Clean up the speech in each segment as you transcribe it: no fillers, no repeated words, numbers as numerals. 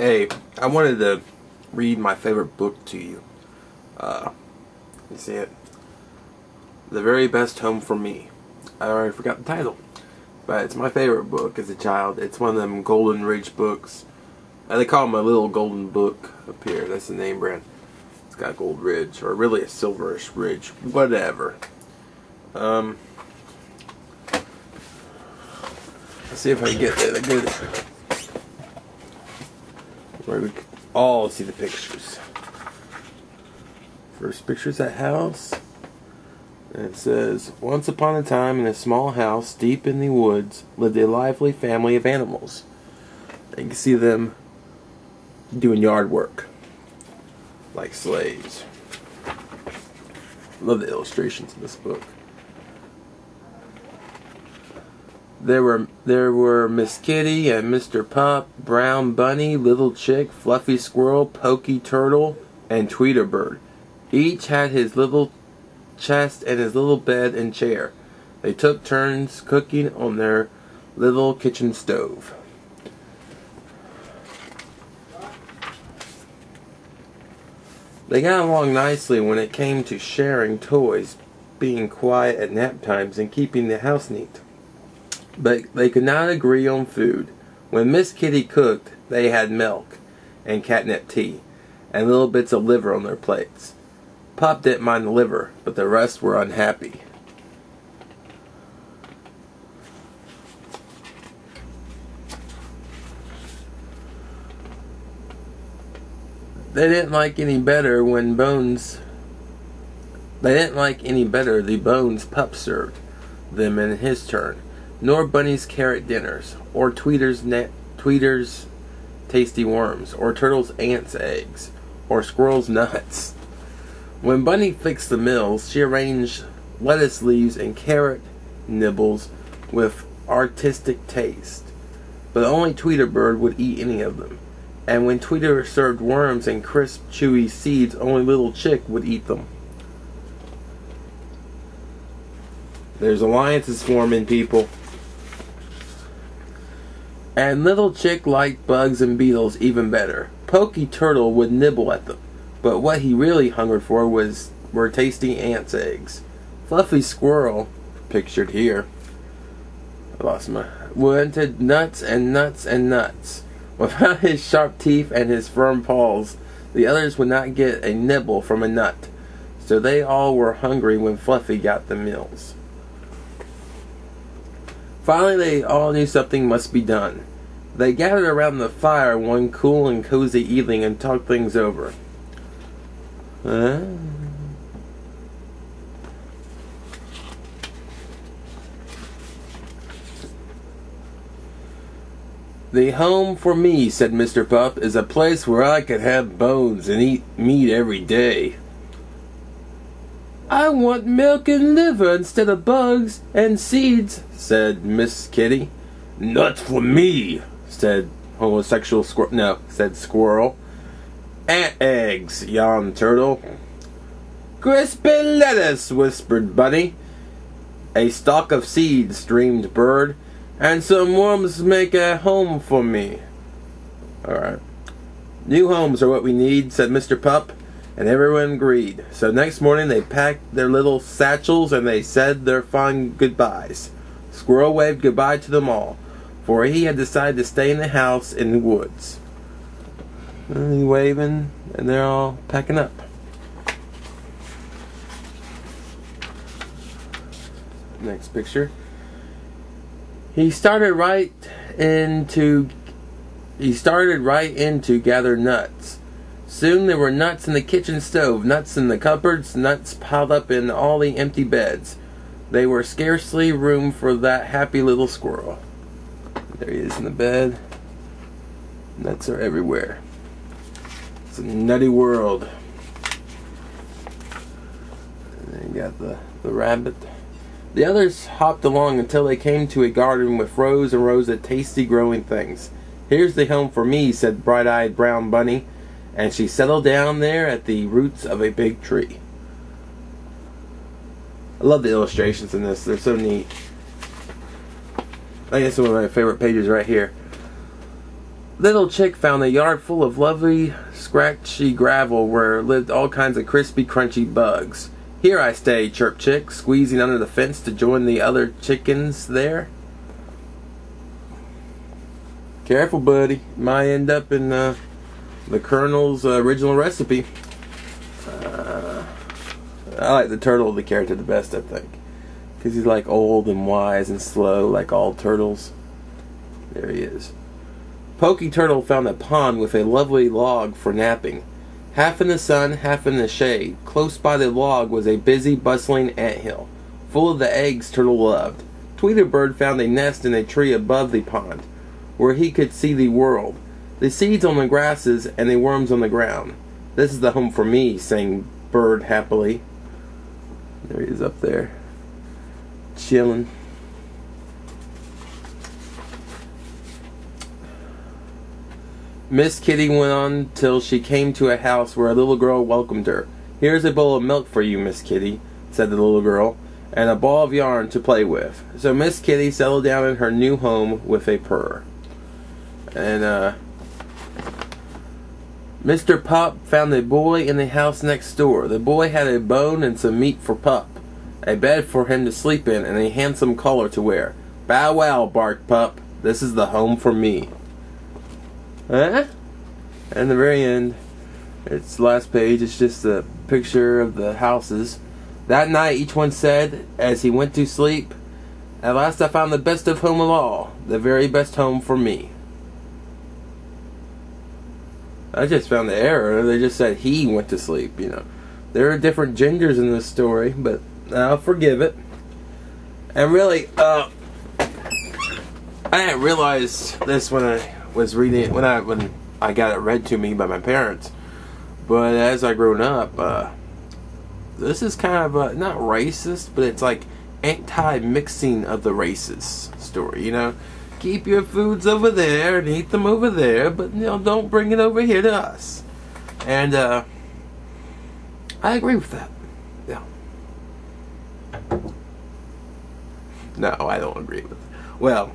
Hey, I wanted to read my favorite book to you. You see it? The Very Best Home for Me. I already forgot the title. But it's my favorite book as a child. It's one of them Golden Ridge books. They call them a little golden book up here. That's the name brand. It's got gold ridge, or really a silverish ridge. Whatever. Let's see if I can get there. Good. Where we can all see the pictures. First picture's that house. And it says, once upon a time in a small house deep in the woods lived a lively family of animals. And you can see them doing yard work like slaves. Love the illustrations in this book. There were Miss Kitty and Mr. Pup, Brown Bunny, Little Chick, Fluffy Squirrel, Pokey Turtle, and Tweeterbird. Each had his little chest and his little bed and chair. They took turns cooking on their little kitchen stove. They got along nicely when it came to sharing toys, being quiet at nap times, and keeping the house neat. But they could not agree on food. When Miss Kitty cooked, they had milk and catnip tea and little bits of liver on their plates. Pop didn't mind the liver, but the rest were unhappy. They didn't like any better the bones Pup served them in his turn, nor Bunny's carrot dinners, or Tweeter's tasty worms, or Turtle's ants' eggs, or Squirrel's nuts. When Bunny fixed the meals, she arranged lettuce leaves and carrot nibbles with artistic taste, but only Tweeterbird would eat any of them. And when Tweeter served worms and crisp, chewy seeds, only Little Chick would eat them. There's alliances forming, people. And Little Chick liked bugs and beetles even better. Pokey Turtle would nibble at them, but what he really hungered for were tasty ants' eggs. Fluffy Squirrel, pictured here, wanted nuts and nuts and nuts. Without his sharp teeth and his firm paws, the others would not get a nibble from a nut, so they all were hungry when Fluffy got the meals. Finally, they all knew something must be done. They gathered around the fire one cool and cozy evening and talked things over. The home for me, said Mr. Pup, is a place where I could have bones and eat meat every day. I want milk and liver instead of bugs and seeds, said Miss Kitty. Nuts for me, said homosexual squirrel. No, said Squirrel. Ant eggs, yawned Turtle. Crispy lettuce, whispered Bunny. A stalk of seeds, dreamed Bird. And some worms make a home for me. Alright. New homes are what we need, said Mr. Pup, and everyone agreed. So next morning they packed their little satchels and they said their fond goodbyes. Squirrel waved goodbye to them all, for he had decided to stay in the house in the woods. And he's waving, and they're all packing up. Next picture. He started right in to gather nuts. Soon there were nuts in the kitchen stove, nuts in the cupboards, nuts piled up in all the empty beds. There were scarcely room for that happy little squirrel. There he is in the bed. Nuts are everywhere. It's a nutty world. And then you got the rabbit. The others hopped along until they came to a garden with rows and rows of tasty growing things. Here's the home for me, said bright-eyed Brown Bunny, and she settled down there at the roots of a big tree. I love the illustrations in this. They're so neat. I think it's one of my favorite pages right here. Little Chick found a yard full of lovely, scratchy gravel where lived all kinds of crispy, crunchy bugs. Here I stay, chirped Chick, squeezing under the fence to join the other chickens there. Careful, buddy. Might end up in the Colonel's original recipe. I like the turtle, the character, the best, I think. Because he's like old and wise and slow, like all turtles. There he is. Pokey Turtle found a pond with a lovely log for napping. Half in the sun, half in the shade. Close by the log was a busy, bustling anthill, full of the eggs Turtle loved. Tweederbird found a nest in a tree above the pond, where he could see the world. The seeds on the grasses and the worms on the ground. This is the home for me, sang Bird happily. There he is up there, chilling. Miss Kitty went on till she came to a house where a little girl welcomed her. "Here's a bowl of milk for you, Miss Kitty," said the little girl, "and a ball of yarn to play with." So Miss Kitty settled down in her new home with a purr. And Mr. Pup found a boy in the house next door. The boy had a bone and some meat for Pup, a bed for him to sleep in, and a handsome collar to wear. "Bow wow," barked Pup. "This is the home for me." And the very end, it's the last page, it's just a picture of the houses. That night each one said, as he went to sleep, "At last I found the best of home of all, the very best home for me." I just found the error. They just said he went to sleep, you know. There are different genders in this story, but I'll forgive it. And really, I didn't realize this when I was reading it, when I got it read to me by my parents. But as I grown up, this is kind of not racist, but it's like anti-mixing of the races story, you know. Keep your foods over there and eat them over there, but you know, don't bring it over here to us. And I agree with that. Yeah. No, I don't agree with it. Well,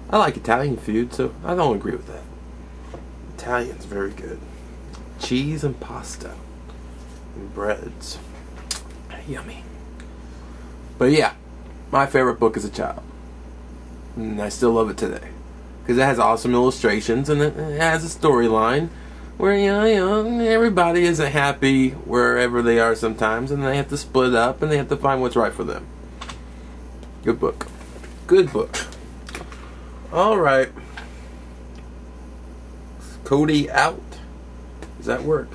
I like Italian food, so I don't agree with that. Italian's very good. Cheese and pasta. And breads. Yummy. But yeah, my favorite book as a child. And I still love it today. Because it has awesome illustrations and it has a storyline where, you know, everybody isn't happy wherever they are sometimes, and they have to split up and they have to find what's right for them. Good book. Good book. Alright. Cody out. Does that work?